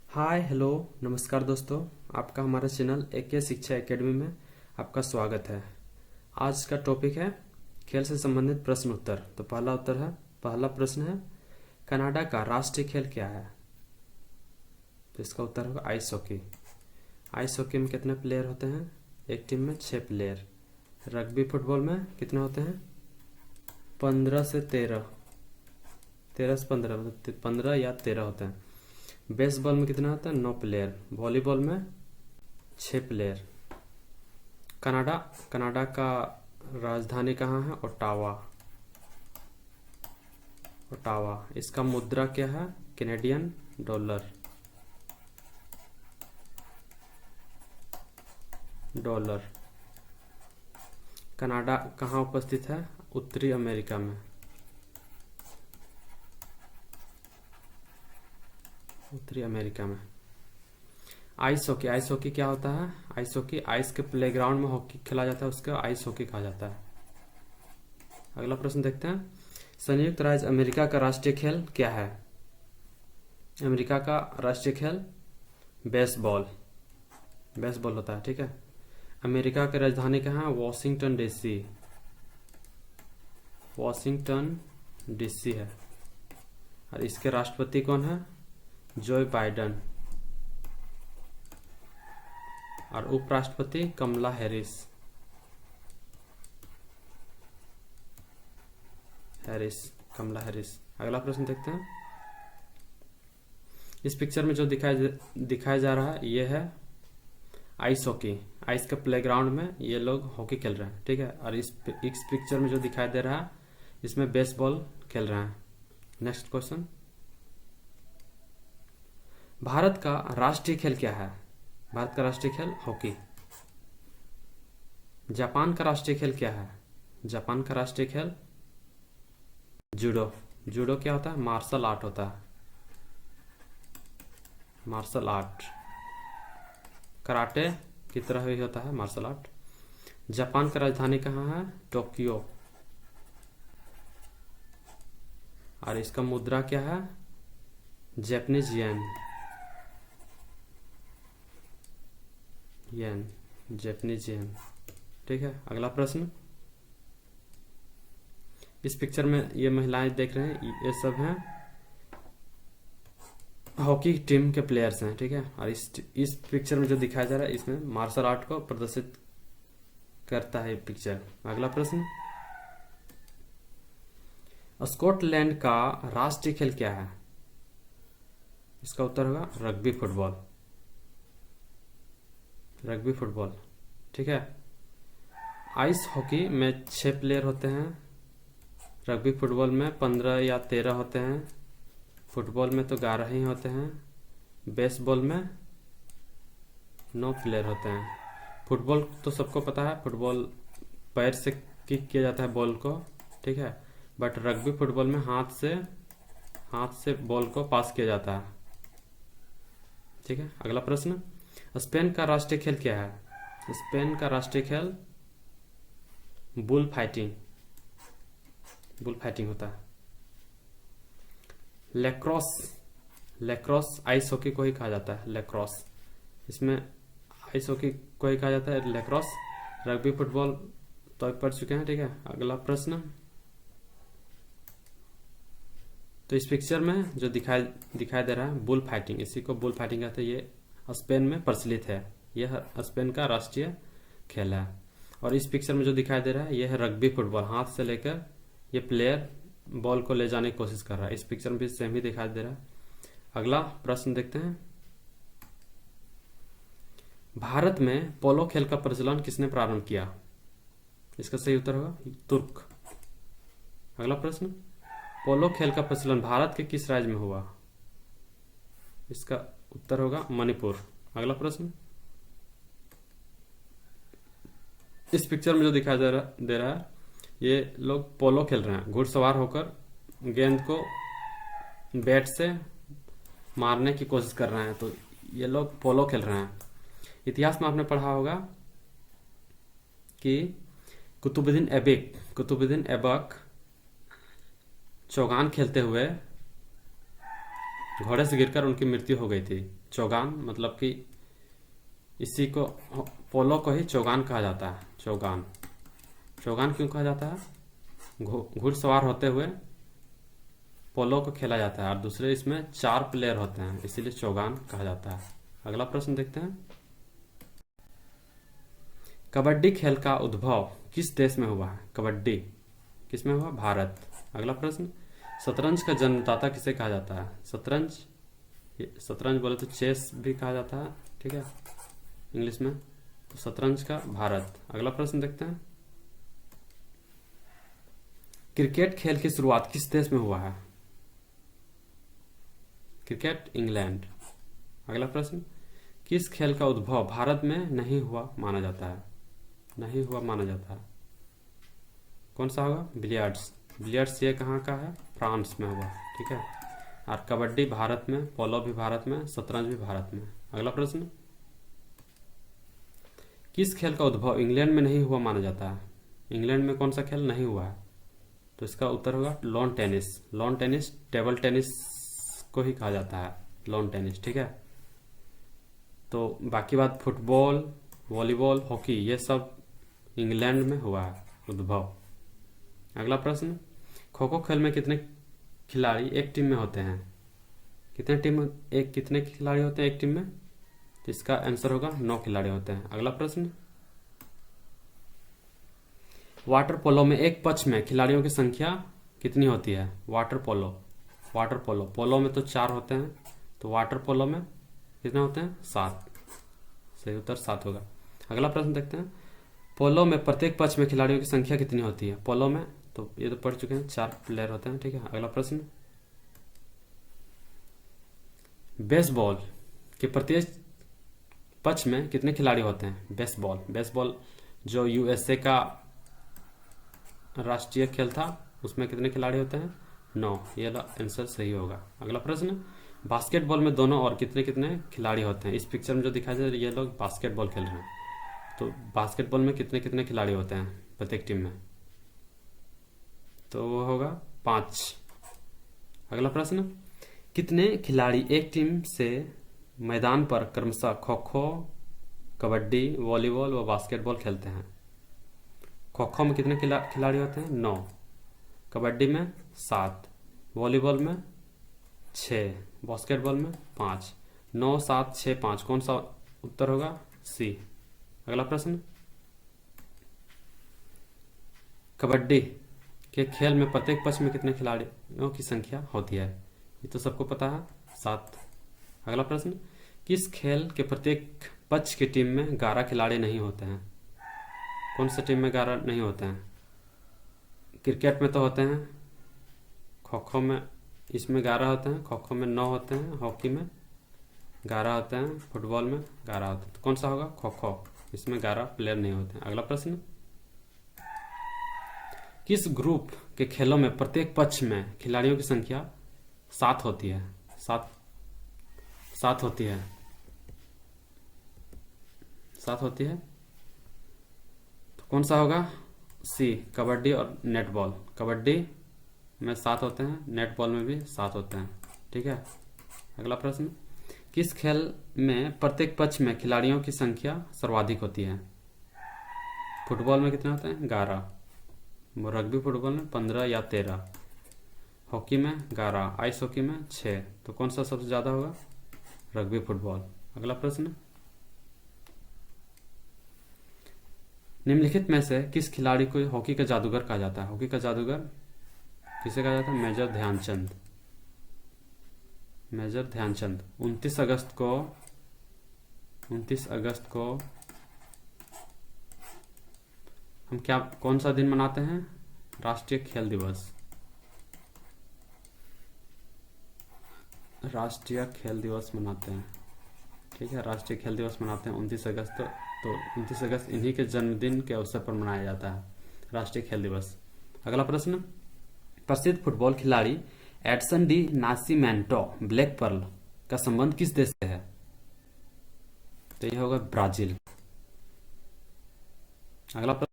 Hi hello नमस्कार दोस्तों। आपका हमारे चैनल एके शिक्षा एकेडमी में आपका स्वागत है। आज का टॉपिक है खेल से संबंधित प्रश्न उत्तर। तो पहला प्रश्न है, कनाडा का राष्ट्रीय खेल क्या है? तो इसका उत्तर होगा आइस हॉकी। आइस हॉकी में कितने प्लेयर होते हैं? एक टीम में 6 प्लेयर। रग्बी फुटबॉल में कितने होते हैं? 15 से 13, 13 से 15, मतलब 15 या 13 होते हैं। बेसबॉल में कितना होता है? 9 प्लेयर। वॉलीबॉल में 6 प्लेयर। कनाडा कनाडा का राजधानी कहाँ है? ओटावा। ओटावा। इसका मुद्रा क्या है? Canadian dollar. डॉलर। कनाडा कहाँ उपस्थित है? उत्तरी अमेरिका में। उत्तरी अमेरिका में। Ice hockey. आइस हॉकी क्या होता है? आइस हॉकी आइस के प्लेग्राउंड में हॉकी खेला जाता है, उसका आइस हॉकी कहा जाता है। अगला प्रश्न देखते हैं, संयुक्त राज्य अमेरिका का राष्ट्रीय खेल क्या है? अमेरिका का राष्ट्रीय खेल बेसबॉल। बेसबॉल होता है, ठीक है। अमेरिका की राजधानी कहाँ है? Washington DC. वॉशिंगटन डीसी है। और इसके राष्ट्रपति कौन है? जो बाइडन। और उपराष्ट्रपति कमला हैरिस। कमला हैरिस। अगला प्रश्न देखते हैं, इस पिक्चर में जो दिखाया जा रहा है ये है आइस हॉकी। आइस के प्लेग्राउंड में ये लोग हॉकी खेल रहे हैं, ठीक है। और इस पिक्चर में जो दिखाई दे रहा है इसमें बेसबॉल खेल रहे हैं। नेक्स्ट क्वेश्चन, भारत का राष्ट्रीय खेल क्या है? भारत का राष्ट्रीय खेल हॉकी। जापान का राष्ट्रीय खेल क्या है? जापान का राष्ट्रीय खेल जूडो। जूडो क्या होता है? मार्शल आर्ट होता है। Martial art. कराटे की तरह ही होता है मार्शल आर्ट। जापान का राजधानी कहाँ है? टोक्यो। और इसका मुद्रा क्या है? Japanese yen. जापानीज येन, ठीक है। अगला प्रश्न, इस पिक्चर में ये महिलाएं देख रहे हैं, ये सब हैं हॉकी टीम के प्लेयर्स हैं, ठीक है। और इस पिक्चर में जो दिखाया जा रहा है इसमें मार्शल आर्ट को प्रदर्शित करता है पिक्चर। अगला प्रश्न, स्कॉटलैंड का राष्ट्रीय खेल क्या है? इसका उत्तर होगा रग्बी फुटबॉल। रग्बी फुटबॉल, ठीक है। आइस हॉकी में 6 प्लेयर होते हैं। रग्बी फुटबॉल में 15 या 13 होते हैं। फुटबॉल में तो 11 ही होते हैं। बेसबॉल में 9 प्लेयर होते हैं। फुटबॉल तो सबको पता है, फुटबॉल पैर से किक किया जाता है बॉल को, ठीक है। बट रग्बी फुटबॉल में हाथ से बॉल को पास किया जाता है, ठीक है। अगला प्रश्न, स्पेन का राष्ट्रीय खेल क्या है? स्पेन का राष्ट्रीय खेल बुल फाइटिंग होता है। लेक्रोस आइस हॉकी को ही कहा जाता है। लेक्रोस, इसमें आइस हॉकी को ही कहा जाता है लेक्रोस। रग्बी फुटबॉल तो पढ़ चुके हैं, ठीक है। अगला प्रश्न, तो इस पिक्चर में जो दिखाई दे रहा है बुल फाइटिंग, इसी को बुल फाइटिंग कहते हैं। ये स्पेन में प्रचलित है, यह स्पेन का राष्ट्रीय खेल है। और इस पिक्चर में जो दिखाई दे रहा है यह है रग्बी फुटबॉल। हाथ से लेकर ये प्लेयर बॉल को ले जाने की कोशिश कर रहा है। इस पिक्चर में भी सेम ही दिखाई दे रहा है। अगला प्रश्न देखते हैं, भारत में पोलो खेल का प्रचलन किसने प्रारंभ किया? इसका सही उत्तर होगा तुर्क। अगला प्रश्न, पोलो खेल का प्रचलन भारत के किस राज्य में हुआ? इसका उत्तर होगा मणिपुर। अगला प्रश्न, इस पिक्चर में जो दिखाई दे रहा है ये लोग पोलो खेल रहे हैं। घुड़सवार होकर गेंद को बैट से मारने की कोशिश कर रहे हैं, तो ये लोग पोलो खेल रहे हैं। इतिहास में आपने पढ़ा होगा कि कुतुबुद्दीन ऐबक चौगान खेलते हुए घोड़े से गिरकर उनकी मृत्यु हो गई थी। चौगान मतलब कि इसी को, पोलो को ही चौगान कहा जाता है। चौगान, चौगान क्यों कहा जाता है? घुड़सवार होते हुए पोलो को खेला जाता है और दूसरे इसमें 4 प्लेयर होते हैं, इसीलिए चौगान कहा जाता है। अगला प्रश्न देखते हैं। कबड्डी खेल का उद्भव किस देश में हुआ है? कबड्डी किस में हुआ? भारत। अगला प्रश्न, शतरंज का जन्मदाता किसे कहा जाता है? शतरंज, शतरंज बोले तो चेस भी कहा जाता है, ठीक है, इंग्लिश में। तो शतरंज का भारत। अगला प्रश्न देखते हैं। क्रिकेट खेल की शुरुआत किस देश में हुआ है? Cricket, England. अगला प्रश्न, किस खेल का उद्भव भारत में नहीं हुआ माना जाता है? नहीं हुआ माना जाता है, कौन सा होगा? बिलियर्ड्स। बिलियर्ड्स ये कहाँ का है? फ्रांस में हुआ, ठीक है। और कबड्डी भारत में, पोलो भी भारत में, शतरंज भी भारत में। अगला प्रश्न, किस खेल का उद्भव इंग्लैंड में नहीं हुआ माना जाता है? इंग्लैंड में कौन सा खेल नहीं हुआ है? तो इसका उत्तर होगा lawn tennis. Lawn tennis table tennis को ही कहा जाता है, लॉन टेनिस, ठीक है। तो बाकी बात, फुटबॉल, वॉलीबॉल, हॉकी, ये सब इंग्लैंड में हुआ है उद्भव। अगला प्रश्न, खो खो खेल में कितने खिलाड़ी एक टीम में होते हैं? कितने खिलाड़ी होते हैं एक टीम में? तो इसका आंसर होगा 9 खिलाड़ी होते हैं। अगला प्रश्न, वाटर पोलो में एक पक्ष में खिलाड़ियों की संख्या कितनी होती है? वाटर पोलो, वाटर पोलो, पोलो में तो 4 होते हैं, तो वाटर पोलो में कितने होते हैं? 7। सही उत्तर 7 होगा। अगला प्रश्न देखते हैं। पोलो में प्रत्येक पक्ष में खिलाड़ियों की संख्या कितनी होती है? पोलो में तो ये तो पढ़ चुके हैं, 4 प्लेयर होते हैं, ठीक है। अगला प्रश्न, बेसबॉल के प्रत्येक पक्ष में कितने खिलाड़ी होते हैं? बेसबॉल, बेसबॉल जो यूएसए का राष्ट्रीय खेल था, उसमें कितने खिलाड़ी होते हैं? 9। ये आंसर सही होगा। अगला प्रश्न, बास्केटबॉल में दोनों और कितने कितने खिलाड़ी होते हैं? इस पिक्चर में जो दिखाई दे रहा है, ये लोग बास्केटबॉल खेल रहे हैं, तो बास्केटबॉल में कितने कितने खिलाड़ी होते हैं प्रत्येक टीम में? तो वो होगा 5। अगला प्रश्न, कितने खिलाड़ी एक टीम से मैदान पर क्रमशः खो खो, कबड्डी, वॉलीबॉल व बास्केटबॉल खेलते हैं? खो खो में कितने खिलाड़ी होते हैं? 9। कबड्डी में 7, वॉलीबॉल में 6, बास्केटबॉल में 5। 9, 7, 6, 5, कौन सा उत्तर होगा? सी। अगला प्रश्न, कबड्डी के खेल में प्रत्येक पक्ष में कितने खिलाड़ियों की संख्या होती है? ये तो सबको पता है, 7। अगला प्रश्न, किस खेल के प्रत्येक पक्ष की टीम में 11 खिलाड़ी नहीं होते हैं? कौन सा टीम में 11 नहीं होते हैं? क्रिकेट में तो होते हैं, खो खो में इसमें 11 होते हैं, खो खो में 9 होते हैं, हॉकी में 11 होते हैं, फुटबॉल में 11 होते हैं। तो कौन सा होगा? खो खो, इसमें 11 प्लेयर नहीं होते हैं। अगला प्रश्न, किस ग्रुप के खेलों में प्रत्येक पक्ष में खिलाड़ियों की संख्या 7 होती है? 7 होती है, 7 होती है, तो कौन सा होगा? सी, कबड्डी और नेटबॉल। कबड्डी में 7 होते हैं, नेटबॉल में भी 7 होते हैं, ठीक है। अगला प्रश्न, किस खेल में प्रत्येक पक्ष में खिलाड़ियों की संख्या सर्वाधिक होती है? फुटबॉल में कितने होते हैं? 11, रग्बी फुटबॉल में 15 या 13, हॉकी में 11, आइस हॉकी में 6। तो कौन सा सबसे ज्यादा होगा? Rugby football. अगला प्रश्न, निम्नलिखित में से किस खिलाड़ी को हॉकी का जादूगर कहा जाता है? हॉकी का जादूगर किसे कहा जाता है? मेजर ध्यानचंद। मेजर ध्यानचंद 29 अगस्त को हम कौन सा दिन मनाते हैं? राष्ट्रीय खेल दिवस। राष्ट्रीय खेल दिवस मनाते हैं, ठीक है, राष्ट्रीय खेल दिवस मनाते हैं 29 अगस्त। तो 29 अगस्त इन्हीं के जन्मदिन के अवसर पर मनाया जाता है राष्ट्रीय खेल दिवस। अगला प्रश्न, प्रसिद्ध फुटबॉल खिलाड़ी Edson de Nascimento Black Pearl का संबंध किस देश से है? तो यह होगा ब्राजील। अगला प्रश्न,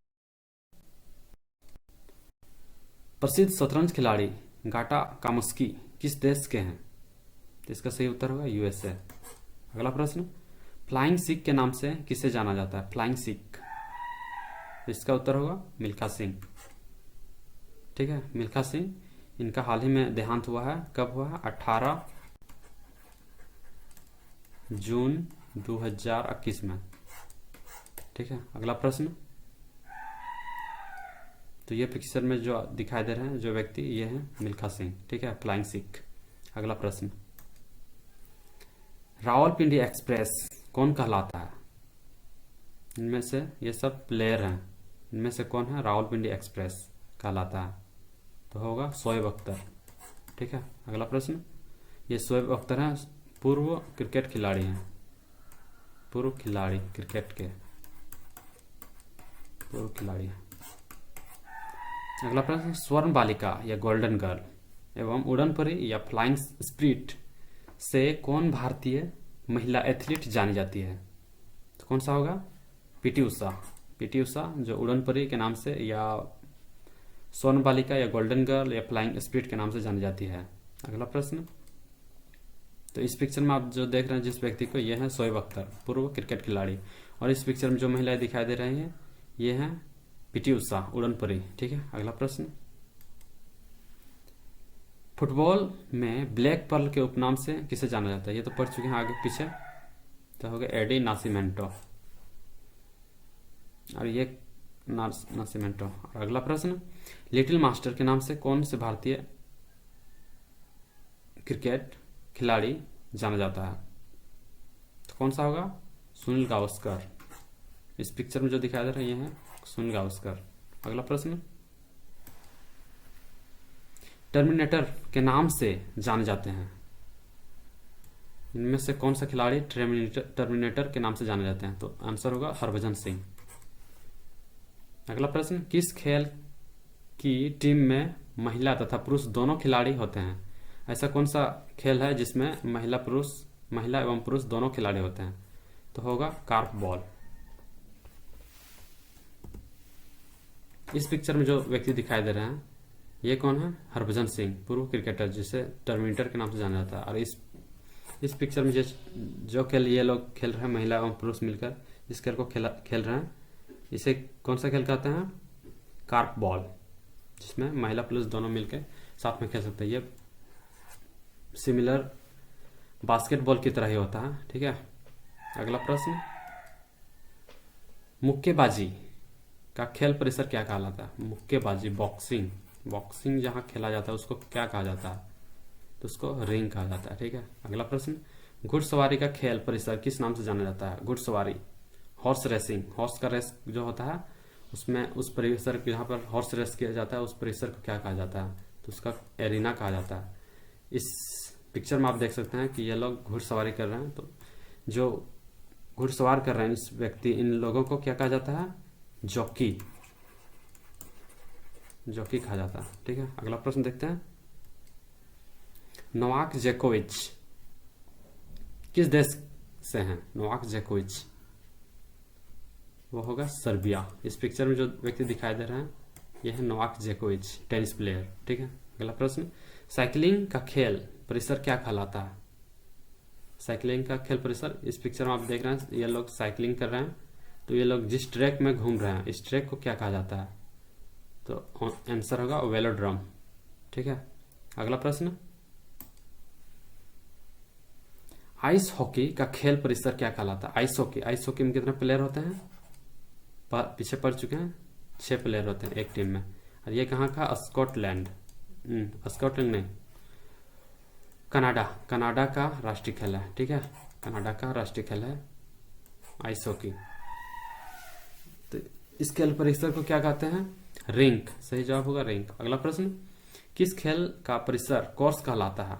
प्रसिद्ध शतरंज खिलाड़ी गाटा कामस्की किस देश के हैं? तो इसका सही उत्तर होगा यूएसए। अगला प्रश्न, फ्लाइंग सिख के नाम से किसे जाना जाता है? फ्लाइंग सिख, तो इसका उत्तर होगा मिल्खा सिंह। ठीक है, मिल्खा सिंह, इनका हाल ही में देहांत हुआ है। कब हुआ है? 18 जून 2021 में। ठीक है, अगला प्रश्न, तो ये पिक्चर में जो दिखाई दे रहे हैं जो व्यक्ति, ये है मिल्खा सिंह। ठीक है, फ्लाइंग सिख। अगला प्रश्न, रावलपिंडी एक्सप्रेस कौन कहलाता है? इनमें से ये सब प्लेयर हैं, इनमें से कौन है रावलपिंडी एक्सप्रेस कहलाता है? तो होगा शोएब अख्तर। ठीक है, अगला प्रश्न, ये शोएब अख्तर हैं, पूर्व क्रिकेट खिलाड़ी हैं, पूर्व खिलाड़ी क्रिकेट के पूर्व खिलाड़ी हैं। अगला प्रश्न, स्वर्ण बालिका या गोल्डन गर्ल एवं उड़न परी या फ्लाइंग स्प्रिट से कौन भारतीय महिला एथलीट जानी जाती है? तो कौन सा होगा? पीटी उषा। पीटी उषा जो उड़न परी के नाम से या स्वर्ण बालिका या गोल्डन गर्ल या फ्लाइंग स्प्रिट के नाम से जानी जाती है। अगला प्रश्न, तो इस पिक्चर में आप जो देख रहे हैं जिस व्यक्ति को, ये है शोएब अख्तर, पूर्व क्रिकेट खिलाड़ी, और इस पिक्चर में जो महिलाएं दिखाई दे रही हैं ये हैं पीटी उषा, उड़न परी। ठीक है, अगला प्रश्न, फुटबॉल में ब्लैक पर्ल के उपनाम से किसे जाना जाता है? ये तो पढ़ चुके हैं आगे पीछे, तो हो गया एडी नासिमेंटो, और ये नासिमेंटो। और अगला प्रश्न, लिटिल मास्टर के नाम से कौन से भारतीय क्रिकेट खिलाड़ी जाना जाता है? तो कौन सा होगा? सुनील गावस्कर। इस पिक्चर में जो दिखाई दे रहा है ये है सुनील गावस्कर। अगला प्रश्न, टर्मिनेटर के नाम से जाने जाते हैं, इनमें से कौन सा खिलाड़ी टर्मिनेटर के नाम से जाने जाते हैं? तो आंसर होगा हरभजन सिंह। अगला प्रश्न, किस खेल की टीम में महिला तथा पुरुष दोनों खिलाड़ी होते हैं? ऐसा कौन सा खेल है जिसमें महिला एवं पुरुष दोनों खिलाड़ी होते हैं? तो होगा कार्प बॉल। इस पिक्चर में जो व्यक्ति दिखाई दे रहे हैं ये कौन है? हरभजन सिंह, पूर्व क्रिकेटर जिसे टर्मिनेटर के नाम से जाना जाता है। और इस पिक्चर में जो खेल ये लोग खेल रहे हैं, महिला एवं पुरुष मिलकर जिस खेल को खेल रहे हैं, इसे कौन सा खेल कहते हैं? कार्प बॉल, जिसमें महिला पुरुष दोनों मिलकर साथ में खेल सकते हैं। ये सिमिलर बास्केटबॉल की तरह ही होता है। ठीक है, अगला प्रश्न, मुक्केबाजी का खेल परिसर क्या कहलाता है? मुक्केबाजी, बॉक्सिंग जहां खेला जाता है उसको क्या कहा जाता है? तो उसको रिंग कहा जाता है। ठीक है, अगला प्रश्न, घुड़सवारी का खेल परिसर किस नाम से जाना जाता है? घुड़सवारी, हॉर्स रेसिंग, हॉर्स का रेस जो होता है उसमें उस परिसर जहाँ पर हॉर्स रेस किया जाता है उस परिसर को क्या कहा जाता है? तो उसका एरिना कहा जाता है। इस पिक्चर में आप देख सकते हैं कि ये लोग घुड़सवारी कर रहे हैं, तो जो घुड़सवार कर रहे हैं इस व्यक्ति, इन लोगों को क्या कहा जाता है? जॉकी कहा जाता है। ठीक है, अगला प्रश्न देखते हैं, नोवाक जोकोविच किस देश से हैं? नोवाक जोकोविच वो होगा सर्बिया। इस पिक्चर में जो व्यक्ति दिखाई दे रहे हैं ये है नोवाक जोकोविच, टेनिस प्लेयर। ठीक है, अगला प्रश्न, साइकिलिंग का खेल परिसर क्या कहलाता है? साइकिलिंग का खेल परिसर, इस पिक्चर में आप देख रहे हैं ये लोग साइकिलिंग कर रहे हैं, तो ये लोग जिस ट्रैक में घूम रहे हैं इस ट्रैक को क्या कहा जाता है? तो आंसर होगा वेलोड्रम। ठीक है, अगला प्रश्न, आइस हॉकी का खेल परिसर क्या कहलाता है? आइस हॉकी में कितने प्लेयर होते हैं? पीछे पढ़ चुके हैं, 6 प्लेयर होते हैं एक टीम में। और ये कहाँ का? स्कॉटलैंड नहीं, कनाडा का राष्ट्रीय खेल है। ठीक है, कनाडा का राष्ट्रीय खेल है आइस हॉकी। तो इस खेल परिसर को क्या कहते हैं? रिंक। सही जवाब होगा रिंक। अगला प्रश्न, किस खेल का परिसर कोर्स कहलाता है?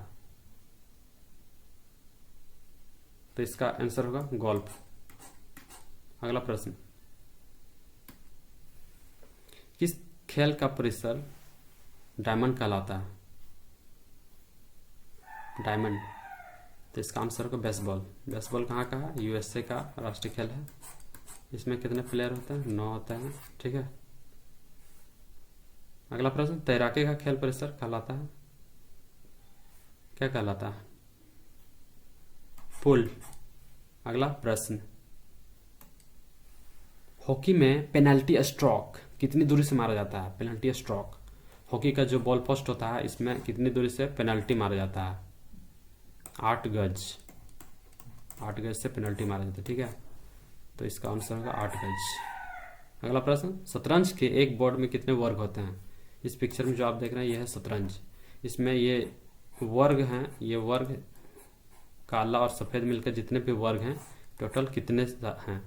तो इसका आंसर होगा गोल्फ। अगला प्रश्न, किस खेल का परिसर डायमंड कहलाता है? डायमंड, तो इसका आंसर होगा बेसबॉल कहाँ का है? यूएसए का राष्ट्रीय खेल है। इसमें कितने प्लेयर होते हैं? 9 होते हैं। ठीक है, अगला प्रश्न, तैराकी का खेल परिसर कहलाता है क्या कहलाता है? फुल। अगला प्रश्न, हॉकी में पेनल्टी स्ट्रोक कितनी दूरी से मारा जाता है? पेनल्टी स्ट्रोक, हॉकी का जो बॉल पोस्ट होता है इसमें कितनी दूरी से पेनल्टी मारा जाता है? 8 गज। 8 गज से पेनल्टी मारा जाता है, ठीक है। तो इसका आंसर होगा 8 गज। अगला प्रश्न, शतरंज के एक बोर्ड में कितने वर्ग होते हैं? इस पिक्चर में जो आप देख रहे हैं ये है शतरंज। इसमें ये वर्ग हैं, ये वर्ग काला और सफेद मिलकर जितने भी वर्ग हैं टोटल कितने हैं?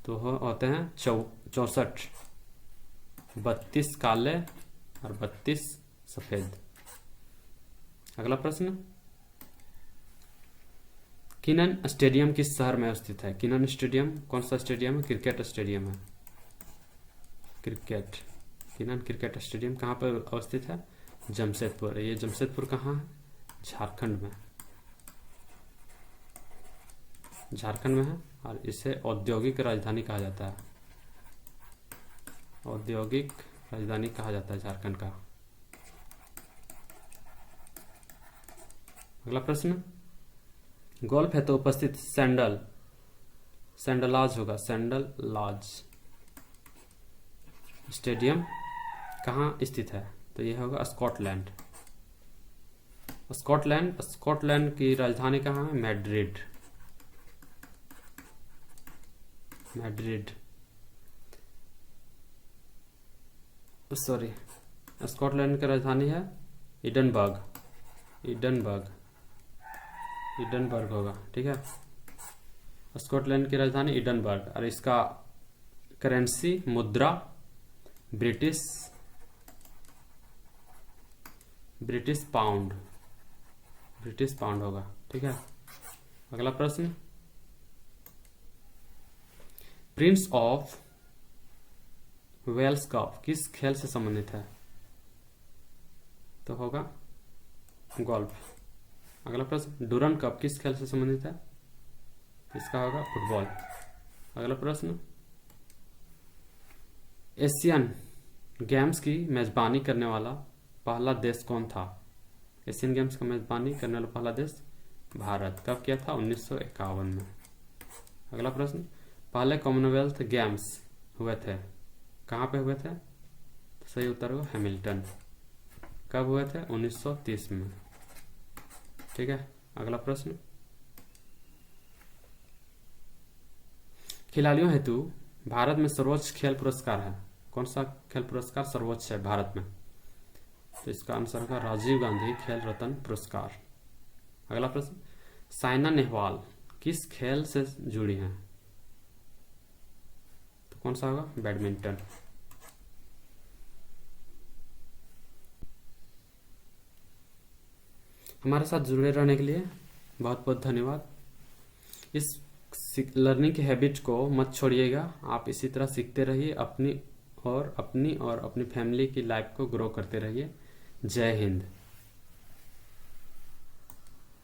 तो होते हैं 64। 32 काले और 32 सफेद। अगला प्रश्न, किनन स्टेडियम किस शहर में स्थित है? किनन स्टेडियम कौन सा स्टेडियम है? क्रिकेट स्टेडियम है। क्रिकेट, किनन क्रिकेट स्टेडियम कहाँ पर अवस्थित है? जमशेदपुर। ये जमशेदपुर कहाँ है? झारखंड में। झारखंड में है और इसे औद्योगिक राजधानी कहा जाता है। औद्योगिक राजधानी कहा जाता है झारखंड का। अगला प्रश्न, गोल्फ है तो उपस्थित सैंडलाज होगा, सैंडलाज स्टेडियम कहाँ स्थित है? तो यह होगा स्कॉटलैंड। स्कॉटलैंड की राजधानी कहाँ है? मैड्रिड। सॉरी, स्कॉटलैंड की राजधानी है इडनबर्ग होगा, ठीक है। स्कॉटलैंड की राजधानी इडनबर्ग और इसका करेंसी मुद्रा ब्रिटिश पाउंड होगा, ठीक है। अगला प्रश्न, प्रिंस ऑफ वेल्स कप किस खेल से संबंधित है? तो होगा गोल्फ। अगला प्रश्न, डूरन कप किस खेल से संबंधित है? इसका होगा फुटबॉल। अगला प्रश्न, एशियन गेम्स की मेजबानी करने वाला पहला देश कौन था? एशियन गेम्स का मेजबानी करने वाला पहला देश भारत। कब किया था? 1951 में। अगला प्रश्न, पहले कॉमनवेल्थ गेम्स हुए थे कहाँ पे हुए थे? तो सही उत्तर होगा हैमिल्टन। कब हुए थे? 1930 में, ठीक है। अगला प्रश्न, खिलाड़ियों हेतु भारत में सर्वोच्च खेल पुरस्कार है? कौन सा खेल पुरस्कार सर्वोच्च है भारत में? तो इसका आंसर होगा राजीव गांधी खेल रत्न पुरस्कार। अगला प्रश्न, साइना नेहवाल किस खेल से जुड़ी हैं? तो कौन सा होगा? बैडमिंटन। हमारे साथ जुड़े रहने के लिए बहुत बहुत धन्यवाद। इस लर्निंग की हैबिट को मत छोड़िएगा, आप इसी तरह सीखते रहिए, अपनी और अपनी फैमिली की लाइफ को ग्रो करते रहिए। जय हिंद।